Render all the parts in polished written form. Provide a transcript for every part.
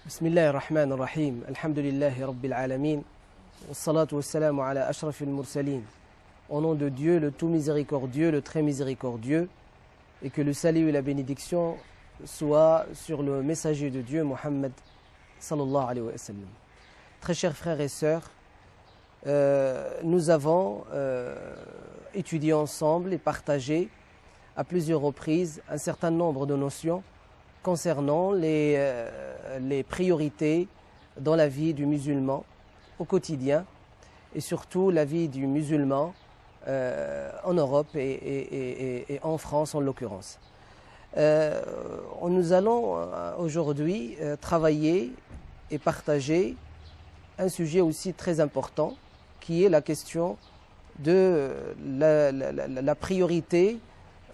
بسم الله الرحمن الرحيم الحمد لله رب العالمين والصلاة والسلام على أشرف المرسلين. Au nom de Dieu, le tout miséricordieux, le très miséricordieux, et que le salut et la bénédiction soient sur le messager de Dieu, Mohammed sallallahu alayhi wa sallam. Très chers frères et sœurs, nous avons étudié ensemble et partagé à plusieurs reprises un certain nombre de notions concernant les priorités dans la vie du musulman au quotidien et surtout la vie du musulman en Europe et en France en l'occurrence. Nous allons aujourd'hui travailler et partager un sujet aussi très important qui est la question de la priorité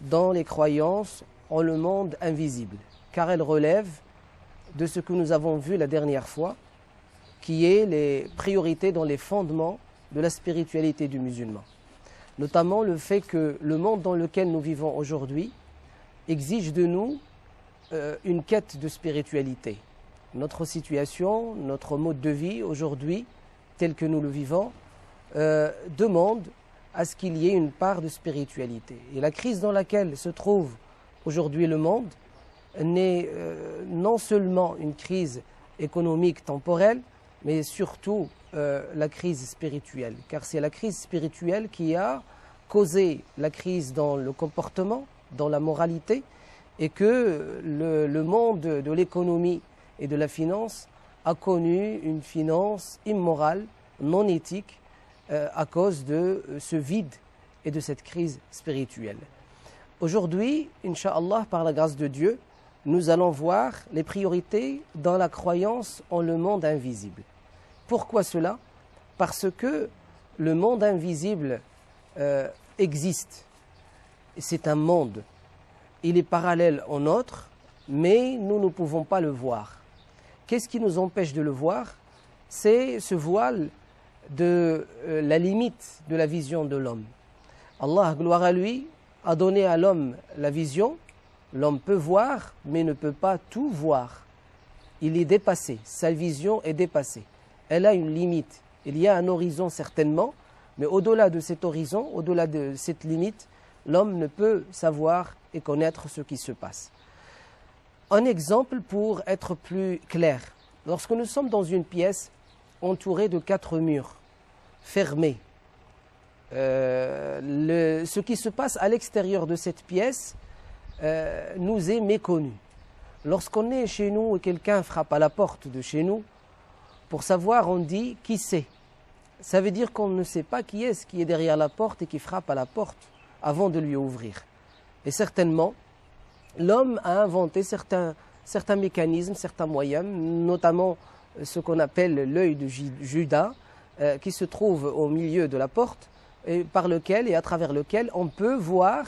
dans les croyances en le monde invisible, car elle relève de ce que nous avons vu la dernière fois, qui est les priorités dans les fondements de la spiritualité du musulman. Notamment le fait que le monde dans lequel nous vivons aujourd'hui exige de nous une quête de spiritualité. Notre situation, notre mode de vie aujourd'hui, tel que nous le vivons, demande à ce qu'il y ait une part de spiritualité. Et la crise dans laquelle se trouve aujourd'hui le monde n'est non seulement une crise économique temporelle, mais surtout la crise spirituelle. Car c'est la crise spirituelle qui a causé la crise dans le comportement, dans la moralité, et que le monde de l'économie et de la finance a connu une finance immorale, non éthique, à cause de ce vide et de cette crise spirituelle. Aujourd'hui, Inch'Allah, par la grâce de Dieu, nous allons voir les priorités dans la croyance en le monde invisible. Pourquoi cela? Parce que le monde invisible existe. C'est un monde. Il est parallèle au nôtre, mais nous ne pouvons pas le voir. Qu'est-ce qui nous empêche de le voir? C'est ce voile de la limite de la vision de l'homme. Allah, gloire à lui, a donné à l'homme la vision. L'homme peut voir, mais ne peut pas tout voir. Il est dépassé, sa vision est dépassée. Elle a une limite. Il y a un horizon certainement, mais au-delà de cet horizon, au-delà de cette limite, l'homme ne peut savoir et connaître ce qui se passe. Un exemple pour être plus clair. Lorsque nous sommes dans une pièce entourée de 4 murs, fermés, ce qui se passe à l'extérieur de cette pièce nous est méconnu. Lorsqu'on est chez nous et quelqu'un frappe à la porte de chez nous, pour savoir on dit qui c'est. Ça veut dire qu'on ne sait pas qui est derrière la porte et qui frappe à la porte avant de lui ouvrir. Et certainement, l'homme a inventé certains mécanismes, certains moyens, notamment ce qu'on appelle l'œil de Judas, qui se trouve au milieu de la porte, et par lequel et à travers lequel on peut voir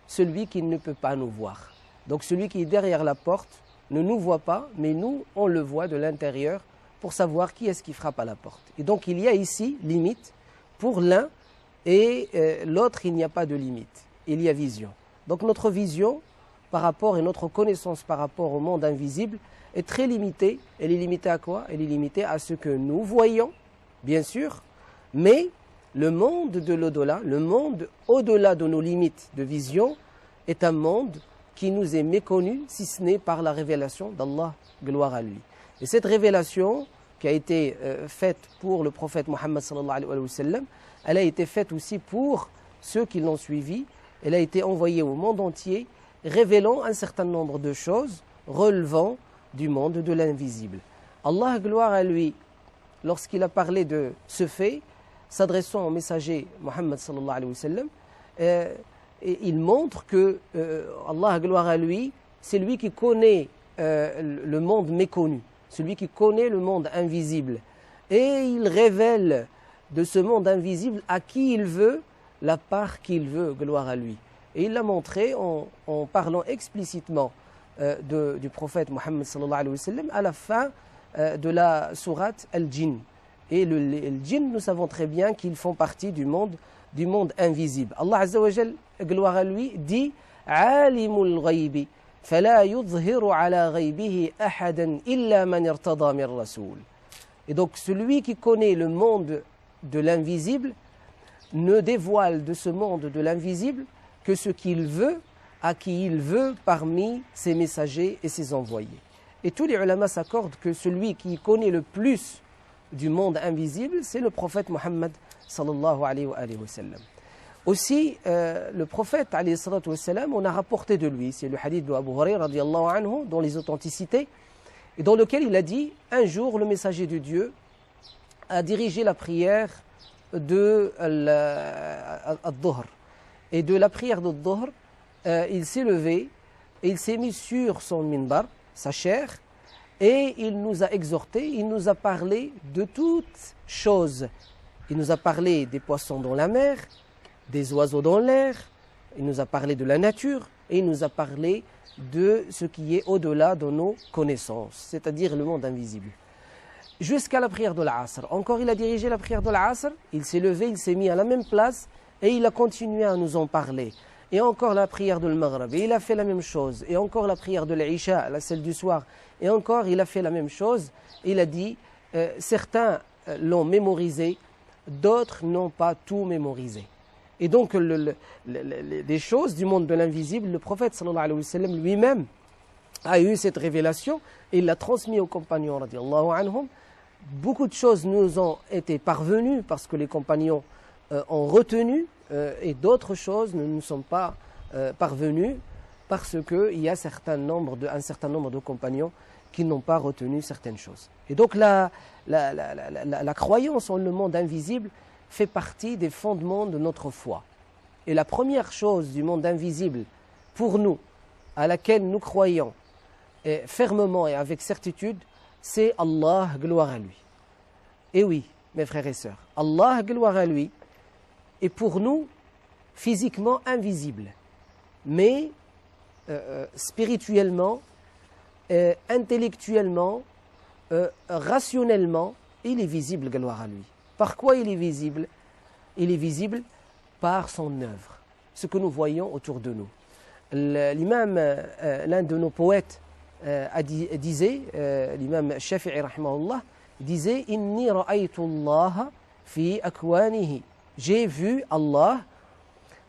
celui qui ne peut pas nous voir. Donc celui qui est derrière la porte ne nous voit pas, mais nous, on le voit de l'intérieur pour savoir qui est-ce qui frappe à la porte. Et donc il y a ici limite pour l'un et l'autre, il n'y a pas de limite. Il y a vision. Donc notre vision par rapport et notre connaissance par rapport au monde invisible est très limitée. Elle est limitée à quoi? Elle est limitée à ce que nous voyons, bien sûr, mais le monde de l'au-delà, le monde au-delà de nos limites de vision, est un monde qui nous est méconnu, si ce n'est par la révélation d'Allah, gloire à lui. Et cette révélation qui a été faite pour le prophète Mohammed sallallahu alayhi wa sallam, elle a été faite aussi pour ceux qui l'ont suivi. Elle a été envoyée au monde entier, révélant un certain nombre de choses relevant du monde de l'invisible. Allah, gloire à lui, lorsqu'il a parlé de ce fait, s'adressant au messager Mohammed sallallahu alayhi wa sallam, et il montre que Allah, gloire à lui, c'est lui qui connaît le monde méconnu, celui qui connaît le monde invisible. Et il révèle de ce monde invisible à qui il veut, la part qu'il veut, gloire à lui. Et il l'a montré en parlant explicitement du prophète Mohammed sallallahu alayhi wa sallam à la fin de la sourate Al-Jinn. Et les djinns, nous savons très bien qu'ils font partie du monde invisible. Allah Azza wa Jal, gloire à lui, dit « Alimul ghaybi فلا يظهر على غيبه أحدا إلا من ارتضى من رسول. Et donc celui qui connaît le monde de l'invisible ne dévoile de ce monde de l'invisible que ce qu'il veut à qui il veut parmi ses messagers et ses envoyés. Et tous les ulama s'accordent que celui qui connaît le plus du monde invisible, c'est le prophète Mohammed sallallahu alayhi wa sallam. Aussi, le prophète alayhi salatu wa sallam, on a rapporté de lui, c'est le hadith de Abu Hurayrah radiyallahu anhu, dans les authenticités, et dans lequel il a dit, un jour le messager de Dieu a dirigé la prière de al-Dhuhr. Et de la prière de Dhuhr, il s'est levé et il s'est mis sur son minbar, sa chair, et il nous a exhortés, il nous a parlé de toutes choses. Il nous a parlé des poissons dans la mer, des oiseaux dans l'air, il nous a parlé de la nature et il nous a parlé de ce qui est au-delà de nos connaissances, c'est-à-dire le monde invisible. Jusqu'à la prière de l'Asr. Encore, il a dirigé la prière de l'Asr, il s'est levé, il s'est mis à la même place et il a continué à nous en parler. Et encore la prière de l'Maghrib, et il a fait la même chose. Et encore la prière de l'Isha, celle du soir, et encore il a fait la même chose. Il a dit, certains l'ont mémorisé, d'autres n'ont pas tout mémorisé. Et donc, les choses du monde de l'invisible, le prophète sallallahu alayhi wa sallam lui-même a eu cette révélation et il l'a transmis aux compagnons radiyallahu anhum. Beaucoup de choses nous ont été parvenues parce que les compagnons ont retenu et d'autres choses ne nous sont pas parvenues parce qu'il y a un certain nombre de compagnons qui n'ont pas retenu certaines choses. Et donc la croyance en le monde invisible fait partie des fondements de notre foi. Et la première chose du monde invisible, pour nous, à laquelle nous croyons fermement et avec certitude, c'est Allah, gloire à lui. Et oui, mes frères et sœurs, Allah, gloire à lui, est pour nous physiquement invisible, mais spirituellement, intellectuellement, rationnellement, il est visible, gloire à lui. Par quoi il est visible? Il est visible par son œuvre, ce que nous voyons autour de nous. L'imam, l'un de nos poètes, disait, l'imam Shafi'i rahimahullah, disait « Inni ra'aytu Allah fi akwanihi » J'ai vu Allah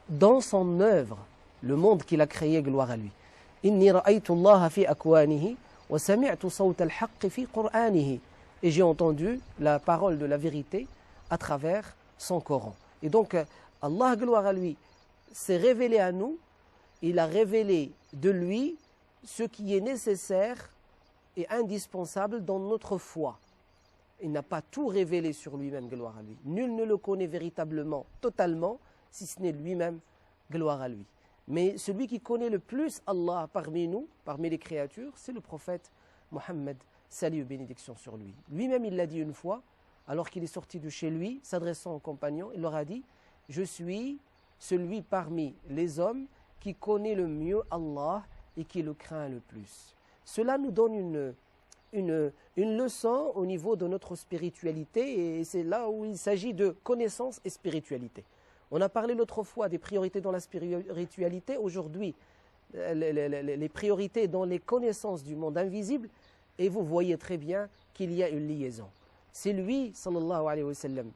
dans son œuvre, le monde qu'il a créé, gloire à lui. « Inni ra'aytu Allah fi akwanihi wa sami'tu sawta al-haqq fi qur'anihi » Et j'ai entendu la parole de la vérité à travers son Coran. Et donc, Allah, gloire à lui, s'est révélé à nous, il a révélé de lui ce qui est nécessaire et indispensable dans notre foi. Il n'a pas tout révélé sur lui-même, gloire à lui. Nul ne le connaît véritablement, totalement, si ce n'est lui-même, gloire à lui. Mais celui qui connaît le plus Allah parmi nous, parmi les créatures, c'est le prophète Mohammed, salut et bénédiction sur lui. Lui-même, il l'a dit une fois, alors qu'il est sorti de chez lui, s'adressant aux compagnons, il leur a dit « Je suis celui parmi les hommes qui connaît le mieux Allah et qui le craint le plus. » Cela nous donne une leçon au niveau de notre spiritualité et c'est là où il s'agit de connaissance et spiritualité. On a parlé l'autre fois des priorités dans la spiritualité. Aujourd'hui, les priorités dans les connaissances du monde invisible et vous voyez très bien qu'il y a une liaison. C'est lui, sallallahu alayhi wa sallam,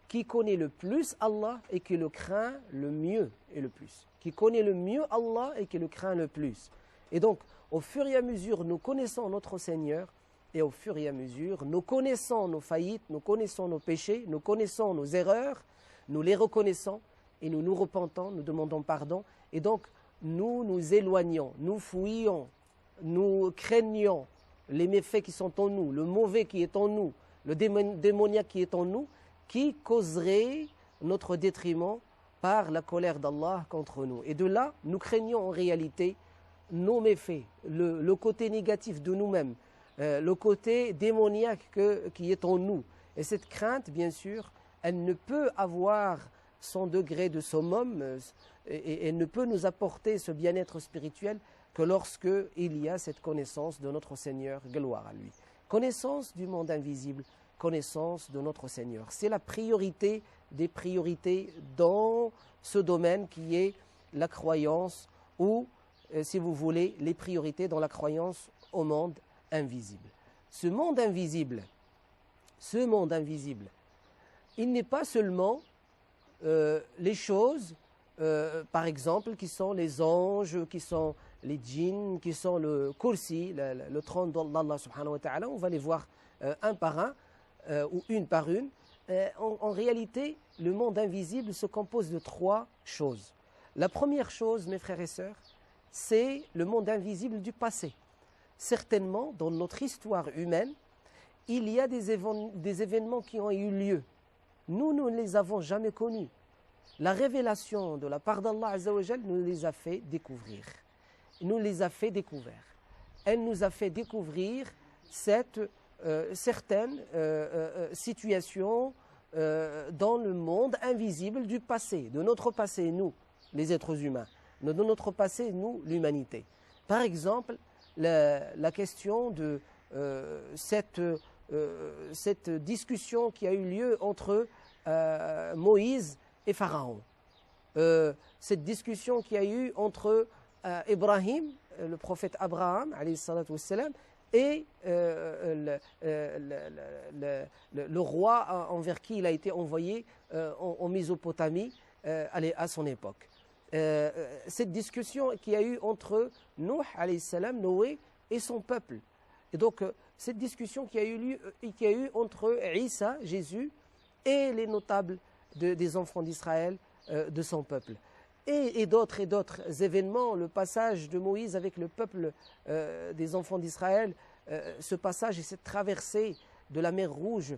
qui connaît le plus Allah et qui le craint le mieux et le plus. Qui connaît le mieux Allah et qui le craint le plus. Et donc, au fur et à mesure, nous connaissons notre Seigneur et au fur et à mesure, nous connaissons nos faillites, nous connaissons nos péchés, nous connaissons nos erreurs, nous les reconnaissons et nous nous repentons, nous demandons pardon. Et donc, nous nous éloignons, nous fuyons, nous craignons les méfaits qui sont en nous, le mauvais qui est en nous, le démoniaque qui est en nous, qui causerait notre détriment par la colère d'Allah contre nous. Et de là, nous craignons en réalité nos méfaits, le côté négatif de nous-mêmes, le côté démoniaque qui est en nous. Et cette crainte, bien sûr, elle ne peut avoir son degré de summum et elle ne peut nous apporter ce bien-être spirituel que lorsque il y a cette connaissance de notre Seigneur, gloire à lui. Connaissance du monde invisible, connaissance de notre Seigneur. C'est la priorité des priorités dans ce domaine qui est la croyance ou si vous voulez, les priorités dans la croyance au monde invisible. Ce monde invisible, il n'est pas seulement les choses, par exemple, qui sont les anges, qui sont les djinns, qui sont le kursi, le trône d'Allah subhanahu wa ta'ala. On va les voir un par un ou une par une. En réalité, le monde invisible se compose de trois choses. La première chose, mes frères et sœurs, c'est le monde invisible du passé. Certainement, dans notre histoire humaine, il y a des événements qui ont eu lieu. Nous ne les avons jamais connus. La révélation de la part d'Allah Azza wa Jal nous les a fait découvrir. Elle nous a fait découvrir certaines situations dans le monde invisible du passé, de notre passé, nous, les êtres humains, de notre passé, nous, l'humanité. Par exemple, la question de cette discussion qui a eu lieu entre Moïse et Pharaon. Cette discussion qui a eu entre Ibrahim, le prophète Abraham, alayhi salatu wassalam, et le roi envers qui il a été envoyé en Mésopotamie à son époque. Cette discussion qui a eu entre Nuh, alayhi salam, Noé, et son peuple. Et donc, cette discussion qui a eu entre Isa, Jésus, et les notables des enfants d'Israël, de son peuple. Et d'autres événements, le passage de Moïse avec le peuple des enfants d'Israël, ce passage et cette traversée de la mer Rouge,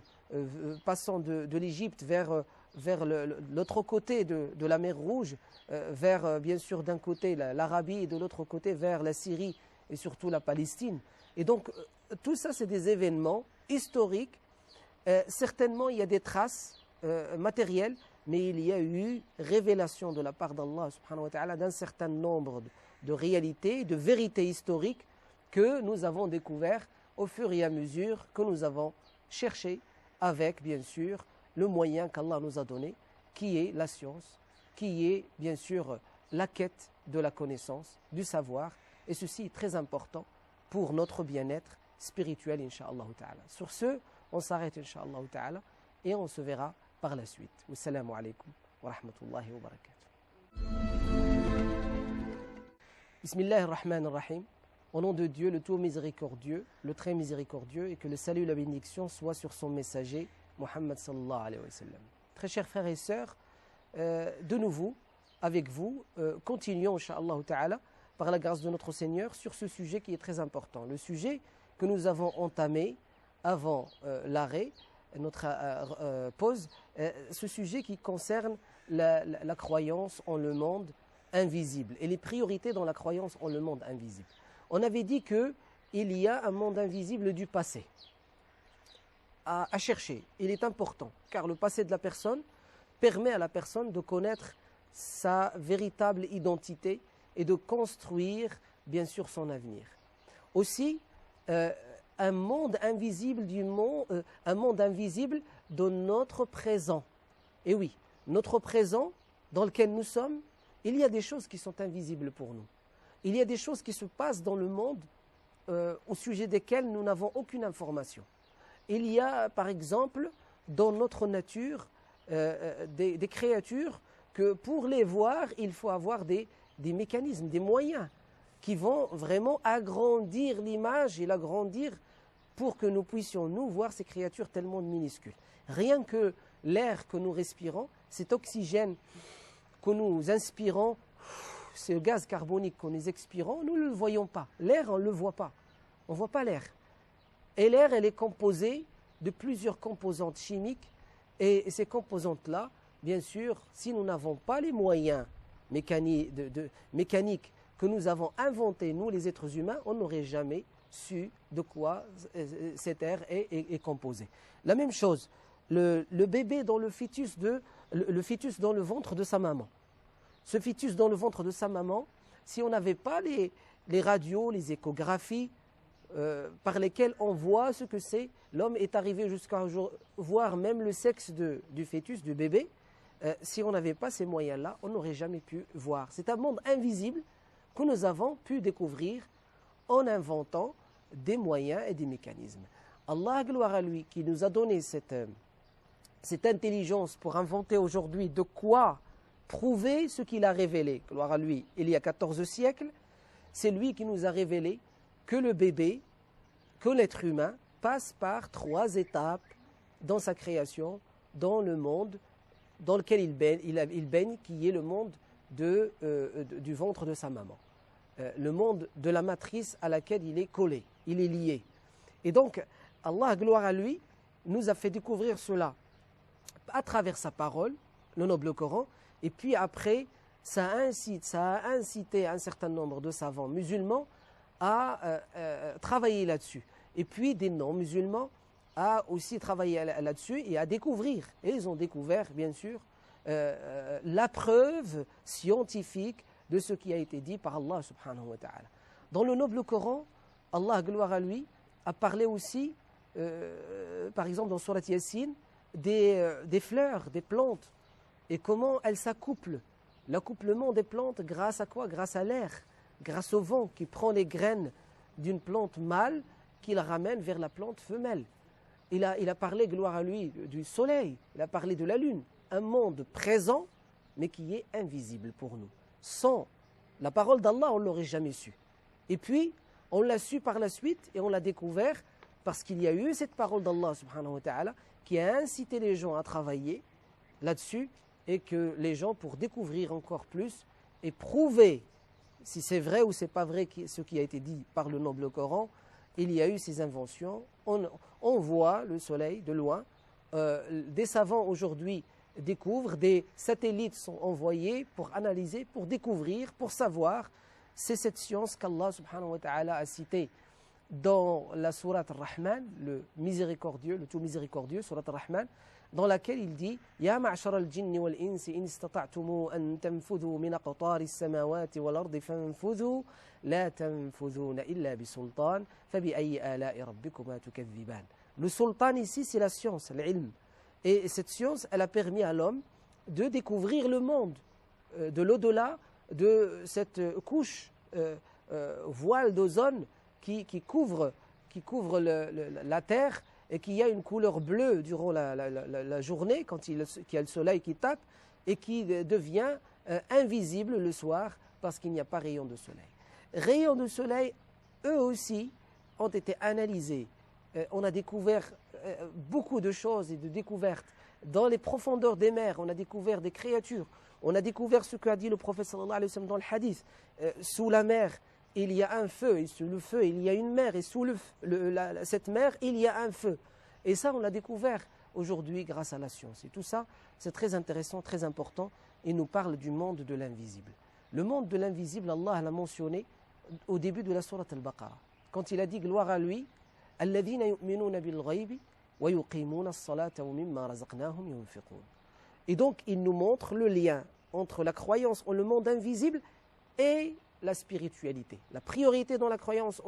passant de l'Égypte vers l'autre côté de la mer Rouge, vers bien sûr d'un côté l'Arabie et de l'autre côté vers la Syrie et surtout la Palestine. Et donc tout ça c'est des événements historiques. Certainement il y a des traces matérielles, mais il y a eu révélation de la part d'Allah subhanahu wa ta'ala d'un certain nombre de réalités, de vérités historiques que nous avons découvert au fur et à mesure que nous avons cherché avec, bien sûr, le moyen qu'Allah nous a donné, qui est la science, qui est, bien sûr, la quête de la connaissance, du savoir, et ceci est très important pour notre bien-être spirituel, incha'Allah ta'ala. Sur ce, on s'arrête, incha'Allah ta'ala, et on se verra par la suite. Wassalamu alaikum wa rahmatullahi wa barakatuh. Bismillahirrahmanirrahim. Au nom de Dieu, le tout miséricordieux, le très miséricordieux, et que le salut et la bénédiction soient sur son messager, Muhammad sallallahu alayhi wa sallam. Très chers frères et sœurs, de nouveau, avec vous, continuons, incha'Allah ta'ala, par la grâce de notre Seigneur, sur ce sujet qui est très important. Le sujet que nous avons entamé avant l'arrêt, notre pause, ce sujet qui concerne la croyance en le monde invisible et les priorités dans la croyance en le monde invisible. On avait dit qu'il y a un monde invisible du passé à chercher. Il est important car le passé de la personne permet à la personne de connaître sa véritable identité et de construire bien sûr son avenir. Aussi, un monde invisible un monde invisible de notre présent. Et oui, notre présent dans lequel nous sommes, il y a des choses qui sont invisibles pour nous. Il y a des choses qui se passent dans le monde au sujet desquelles nous n'avons aucune information. Il y a par exemple dans notre nature des créatures que pour les voir, il faut avoir des mécanismes, des moyens qui vont vraiment agrandir l'image et l'agrandir pour que nous puissions nous voir ces créatures tellement minuscules. Rien que l'air que nous respirons, cet oxygène que nous inspirons, ce gaz carbonique que nous expirons, nous ne le voyons pas. L'air, on ne le voit pas. On ne voit pas l'air. Et l'air, elle est composée de plusieurs composantes chimiques. Et ces composantes-là, bien sûr, si nous n'avons pas les moyens mécaniques que nous avons inventés, nous les êtres humains, on n'aurait jamais su de quoi cet air est composé. La même chose, le bébé dans le fœtus dans le ventre de sa maman. Ce fœtus dans le ventre de sa maman, si on n'avait pas les radios, les échographies par lesquelles on voit ce que c'est, l'homme est arrivé jusqu'à voir même le sexe du fœtus, du bébé, si on n'avait pas ces moyens-là, on n'aurait jamais pu voir. C'est un monde invisible que nous avons pu découvrir en inventant des moyens et des mécanismes. Allah, gloire à lui, qui nous a donné cette intelligence pour inventer aujourd'hui de quoi prouver ce qu'il a révélé, gloire à lui, il y a 14 siècles, c'est lui qui nous a révélé que le bébé, que l'être humain passe par 3 étapes dans sa création, dans le monde dans lequel il baigne, qui est le monde du ventre de sa maman. Le monde de la matrice à laquelle il est collé, il est lié. Et donc, Allah, gloire à lui, nous a fait découvrir cela à travers sa parole, le noble Coran, et puis après, ça a incité un certain nombre de savants musulmans à travailler là-dessus. Et puis des non-musulmans à aussi travailler là-dessus et à découvrir. Et ils ont découvert, bien sûr, la preuve scientifique de ce qui a été dit par Allah subhanahu wa ta'ala. Dans le noble Coran, Allah, gloire à lui, a parlé aussi, par exemple dans Surat Yassine, des fleurs, des plantes, et comment elles s'accouplent. L'accouplement des plantes, grâce à quoi? Grâce à l'air, grâce au vent qui prend les graines d'une plante mâle, qui la ramène vers la plante femelle. Il a parlé, gloire à lui, du soleil, il a parlé de la lune, un monde présent, mais qui est invisible pour nous. Sans la parole d'Allah, on ne l'aurait jamais su. Et puis, on l'a su par la suite et on l'a découvert parce qu'il y a eu cette parole d'Allah subhanahu wa ta'ala qui a incité les gens à travailler là-dessus et que les gens, pour découvrir encore plus et prouver si c'est vrai ou c'est pas vrai ce qui a été dit par le noble Coran, il y a eu ces inventions. On voit le soleil de loin. Des savants aujourd'hui découvrent, des satellites sont envoyés pour analyser, pour découvrir, pour savoir. C'est cette science qu'Allah subhanahu wa ta'ala a citée dans la sourate Ar-Rahman, le miséricordieux, le tout miséricordieux, sourate Ar-Rahman, dans laquelle il dit Ya ma'ashara al-jinni wal-insi in istata'tumu an tanfudhu min aqtari as-samawati wal-ardi fanfudhu la tanfudhuna illa bi-sultan fabi ayyi ala'i rabbikuma tukadhiban. Le sultan ici, c'est la science, l'ilm. Et cette science, elle a permis à l'homme de découvrir le monde, de l'au-delà de cette couche, voile d'ozone qui couvre la terre et qui a une couleur bleue durant la journée, quand il y a le soleil qui tape, et qui devient invisible le soir parce qu'il n'y a pas rayon de soleil. Rayons de soleil, eux aussi, ont été analysés. On a découvert beaucoup de choses et de découvertes. Dans les profondeurs des mers, on a découvert des créatures. On a découvert ce qu'a dit le prophète sallallahu alayhi wa sallam dans le hadith. Sous la mer, il y a un feu, et sous le feu, il y a une mer, et sous cette mer, il y a un feu. Et ça, on l'a découvert aujourd'hui grâce à la science. Et tout ça, c'est très intéressant, très important. Il nous parle du monde de l'invisible. Le monde de l'invisible, Allah l'a mentionné au début de la sourate Al-Baqarah. Quand il a dit gloire à lui, الذين يؤمنون بالغيب ويقيمون الصلاة ومما رزقناهم ينفقون. Et donc, il nous montre le lien entre la croyance en le monde invisible et la spiritualité. La priorité dans la croyance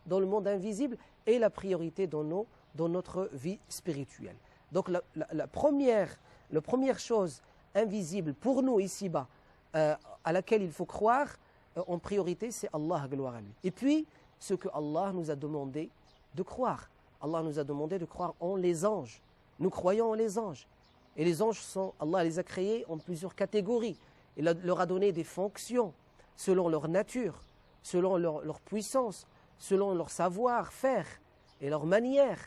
dans le monde invisible et la priorité dans notre vie spirituelle. Donc, la première chose invisible pour nous ici-bas, à laquelle il faut croire en priorité, c'est Allah, gloire à lui. Et puis, ce que Allah nous a demandé de croire. Allah nous a demandé de croire en les anges. Nous croyons en les anges. Et les anges Allah les a créés en plusieurs catégories. Il leur a donné des fonctions selon leur nature, selon leur puissance, selon leur savoir-faire et leur manière.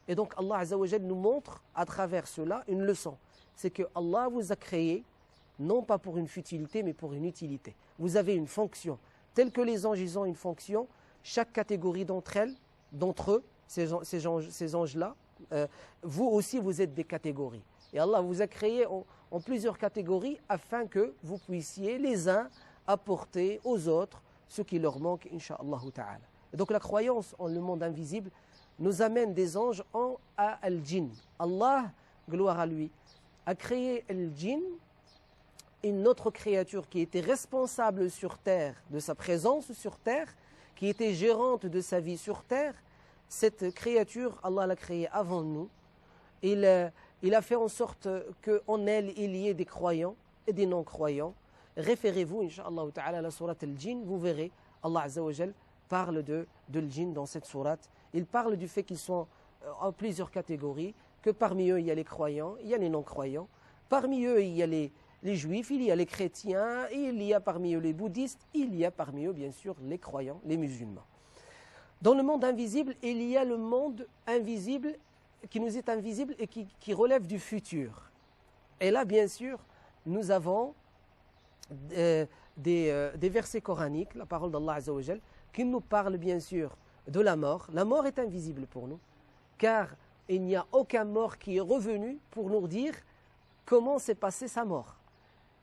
Et donc Allah Azza wa Jal nous montre à travers cela une leçon. C'est que Allah vous a créé non pas pour une futilité mais pour une utilité. Vous avez une fonction. Telle que les anges ils ont une fonction, chaque catégorie d'entre eux, ces anges-là, vous aussi vous êtes des catégories. Et Allah vous a créé en plusieurs catégories afin que vous puissiez les uns apporter aux autres ce qui leur manque, incha'Allah ta'ala. Et donc la croyance en le monde invisible nous amène des anges à al-jinn. Allah, gloire à lui, a créé al-jinn, une autre créature qui était responsable sur terre de sa présence sur terre, qui était gérante de sa vie sur terre. Cette créature, Allah l'a créée avant nous. Il a fait en sorte qu'en elle, il y ait des croyants et des non-croyants. référez-vous, Inch'Allah ta'ala, à la sourate Al-Jinn, vous verrez, Allah Azza wa Jal parle de l'Jinn dans cette sourate. Il parle du fait qu'ils sont en plusieurs catégories, que parmi eux il y a les croyants, il y a les non-croyants, parmi eux il y a les juifs, il y a les chrétiens, il y a parmi eux les bouddhistes, il y a parmi eux bien sûr les croyants, les musulmans. Dans le monde invisible, il y a le monde invisible qui nous est invisible et qui relève du futur. Et là bien sûr, nous avons des versets coraniques, la parole d'Allah Azza wa Jal, qui nous parle bien sûr de la mort. La mort est invisible pour nous, car il n'y a aucun mort qui est revenu pour nous dire comment s'est passée sa mort.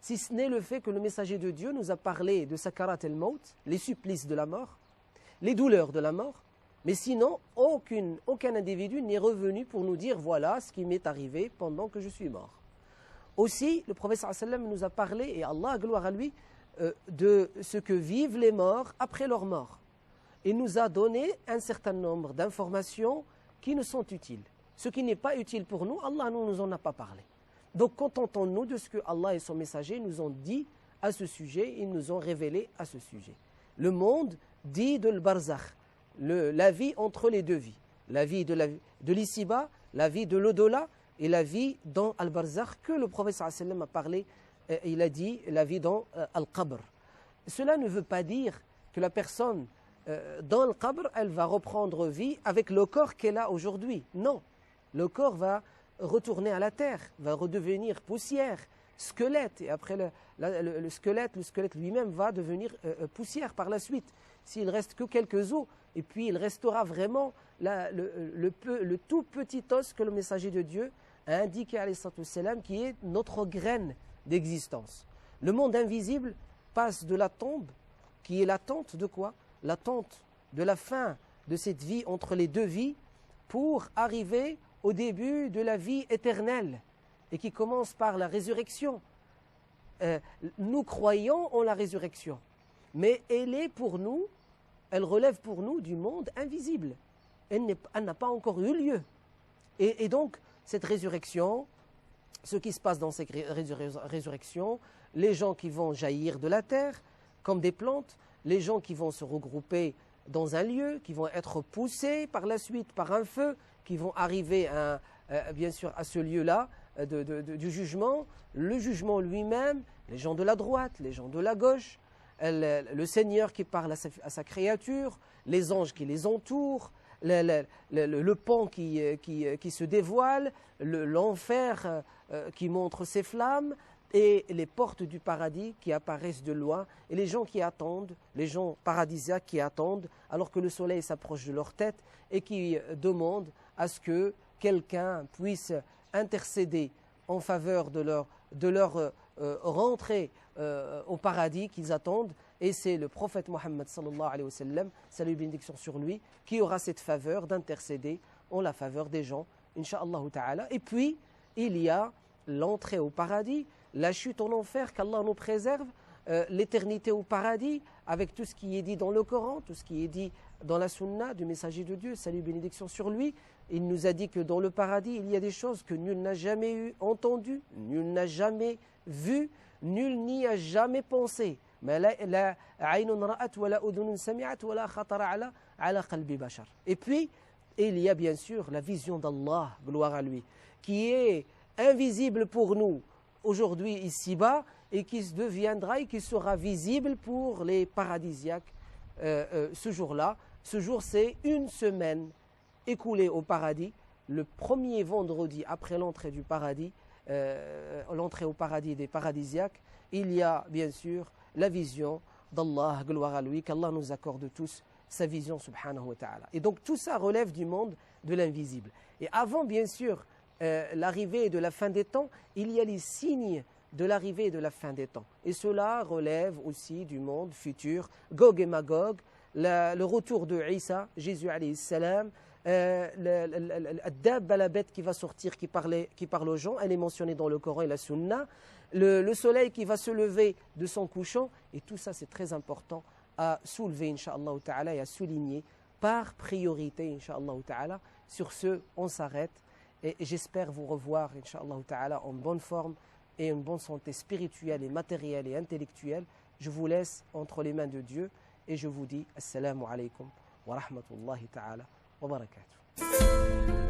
Si ce n'est le fait que le messager de Dieu nous a parlé de Sakarat el-Maut, les supplices de la mort, les douleurs de la mort, mais sinon aucun individu n'est revenu pour nous dire voilà ce qui m'est arrivé pendant que je suis mort. Aussi, le prophète sallallahu alayhi wa sallam nous a parlé, et Allah, gloire à lui, de ce que vivent les morts après leur mort. Il nous a donné un certain nombre d'informations qui nous sont utiles. Ce qui n'est pas utile pour nous, Allah ne nous en a pas parlé. Donc contentons-nous de ce que Allah et son messager nous ont dit à ce sujet, ils nous ont révélé à ce sujet. Le monde dit de l'barzakh, la vie entre les deux vies. La vie de l'ici-bas, la vie de l'au-delà et la vie dans al-barzakh que le prophète sallallahu alayhi wa sallam a parlé, il a dit la vie dans al-qabr. Cela ne veut pas dire que la personne dans le qabr, elle va reprendre vie avec le corps qu'elle a aujourd'hui. Non, le corps va retourner à la terre, va redevenir poussière, squelette. Et après le squelette lui-même va devenir poussière par la suite. S'il reste que quelques os, et puis il restera vraiment le tout petit os que le messager de Dieu a indiqué alayhi salatu wassalam, qui est notre graine d'existence. Le monde invisible passe de la tombe, qui est l'attente de quoi? L'attente de la fin de cette vie entre les deux vies, pour arriver au début de la vie éternelle, et qui commence par la résurrection. Nous croyons en la résurrection, mais elle est pour nous, elle relève pour nous du monde invisible. Elle n'a pas encore eu lieu. Et donc, cette résurrection, ce qui se passe dans cette résurrection, les gens qui vont jaillir de la terre, comme des plantes, les gens qui vont se regrouper dans un lieu, qui vont être poussés par la suite par un feu, qui vont arriver bien sûr à ce lieu-là du jugement, le jugement lui-même, les gens de la droite, les gens de la gauche, le Seigneur qui parle à sa créature, les anges qui les entourent, le pan qui se dévoile, l'enfer qui montre ses flammes, et les portes du paradis qui apparaissent de loin, et les gens qui attendent, les gens paradisiaques qui attendent, alors que le soleil s'approche de leur tête, et qui demandent à ce que quelqu'un puisse intercéder en faveur de leur rentrée au paradis qu'ils attendent. Et c'est le prophète Mohammed sallallahu alayhi wa sallam, salut et bénédiction sur lui, qui aura cette faveur d'intercéder en la faveur des gens, incha'Allah ta'ala. Et puis, il y a l'entrée au paradis, la chute en enfer, qu'Allah nous préserve, l'éternité au paradis, avec tout ce qui est dit dans le Coran, tout ce qui est dit dans la sunna du messager de Dieu, salut et bénédiction sur lui. Il nous a dit que dans le paradis, il y a des choses que nul n'a jamais entendues, nul n'a jamais vues, nul n'y a jamais pensé. Et puis, il y a bien sûr la vision d'Allah, gloire à lui, qui est invisible pour nous aujourd'hui ici-bas, et qui deviendra et qui sera visible pour les paradisiaques ce jour-là. Ce jour, c'est une semaine écoulée au paradis, le premier vendredi après l'entrée du paradis, l'entrée au paradis des paradisiaques. Il y a bien sûr la vision d'Allah, gloire à lui, qu'Allah nous accorde tous sa vision subhanahu wa ta'ala. Et donc tout ça relève du monde de l'invisible. Et avant bien sûr l'arrivée de la fin des temps, il y a les signes de l'arrivée et de la fin des temps. Et cela relève aussi du monde futur, Gog et Magog, le retour de Isa, Jésus alayhi salam, Ad-Dab, la bête qui va sortir, qui parle aux gens, elle est mentionnée dans le Coran et la Sunna, le soleil qui va se lever de son couchant, et tout ça c'est très important à soulever, incha'Allah ta'ala, et à souligner par priorité, incha'Allah ta'ala. Sur ce, on s'arrête, et j'espère vous revoir, incha'Allah ta'ala, en bonne forme et une bonne santé spirituelle et matérielle et intellectuelle. Je vous laisse entre les mains de Dieu et je vous dis Assalamu alaikum wa rahmatullahi ta'ala wa barakatuh.